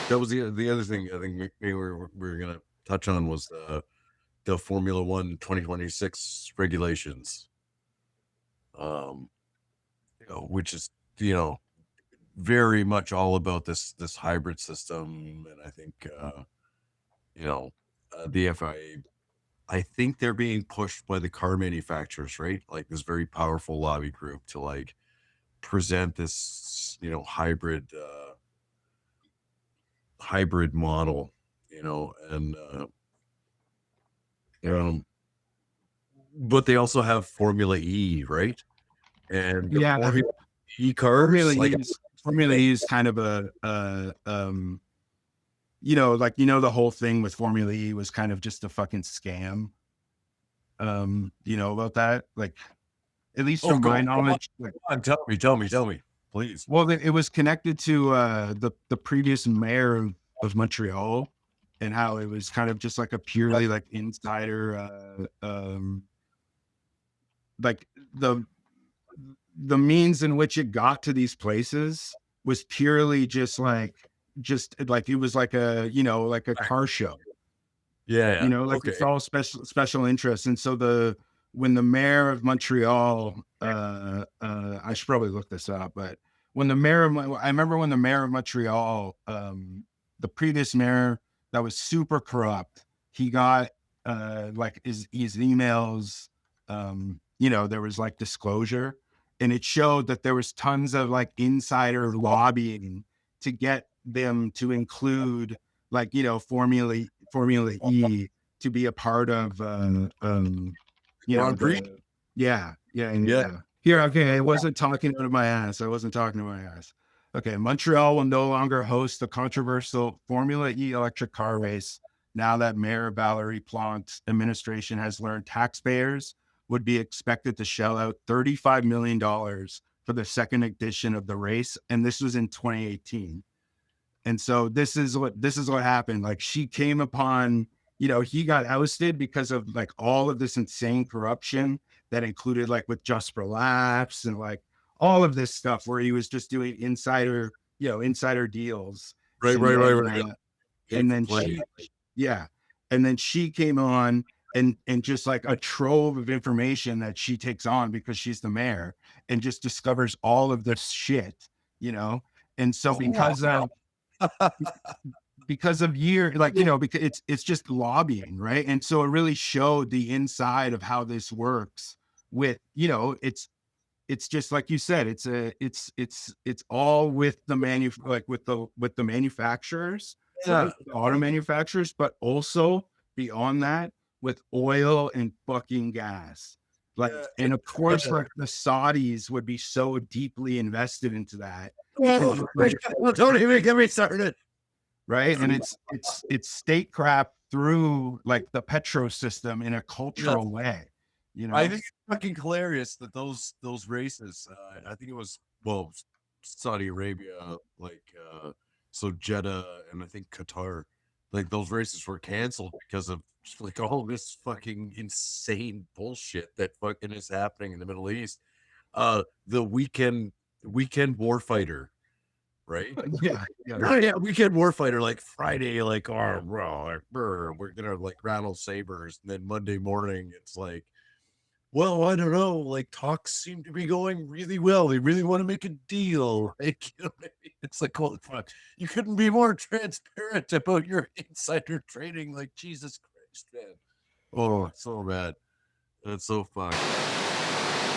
that was the other thing I think we were gonna touch on was the Formula One 2026 regulations, um, which is very much all about this hybrid system, and I think you know the FIA. I think they're being pushed by the car manufacturers, right? Like this very powerful lobby group to like present this, hybrid model, and um, but they also have Formula E, right? And the Yeah, Formula E Formula cars, E like, is Formula E is kind of the whole thing with Formula E was kind of just a fucking scam. You know about that? Like, at least oh, from my go knowledge, like, on, tell me, please. well, it was connected to the previous mayor of Montreal, and how it was kind of just like a purely like insider, like the means in which it got to these places was purely just like it was like a car show. Yeah, Like okay, it's all special interest. And so when the mayor of Montreal, I should probably look this up, but I remember when the mayor of Montreal, the previous mayor that was super corrupt, he got like his emails, there was like disclosure, and it showed that there was tons of like insider lobbying to get them to include like Formula E to be a part of Grand Prix. Yeah, yeah. Here, okay, I wasn't talking out of my ass. Okay, Montreal will no longer host the controversial Formula E electric car race now that Mayor Valerie Plante's administration has learned taxpayers would be expected to shell out $35 million for the second edition of the race, and this was in 2018. And so this is what happened. Like, she came upon, he got ousted because of like all of this insane corruption that included like with Just for Laughs and like all of this stuff where he was just doing insider deals. right, And right, right, then right. and Can't then complain. yeah, and then she came on, and just like a trove of information that she takes on because she's the mayor, and just discovers all of this shit, you know. And so because of year, like, because it's just lobbying, right? And so it really showed the inside of how this works with, it's just like you said, it's all with the manufacturers, Yeah, right? The auto manufacturers, but also beyond that with oil and fucking gas. Like, yeah. and of course, like the Saudis would be so deeply invested into that. Oh, don't even get me started. Right. And it's statecraft through like the petro system in a Yeah, cultural way, I think it's fucking hilarious that those races. I think it was Saudi Arabia, like so Jeddah and I think Qatar, like those races were canceled because of like all this fucking insane bullshit that fucking is happening in the Middle East. The weekend warfighter, right? Yeah, yeah. Oh yeah, weekend warfighter, like Friday, like we're gonna like rattle sabers, and then Monday morning it's like, well, I don't know, like talks seem to be going really well. They really want to make a deal. Like, you know what I mean? It's like, oh fuck, you couldn't be more transparent about your insider trading. Like Jesus Christ, man. Oh, so bad. That's so fucked.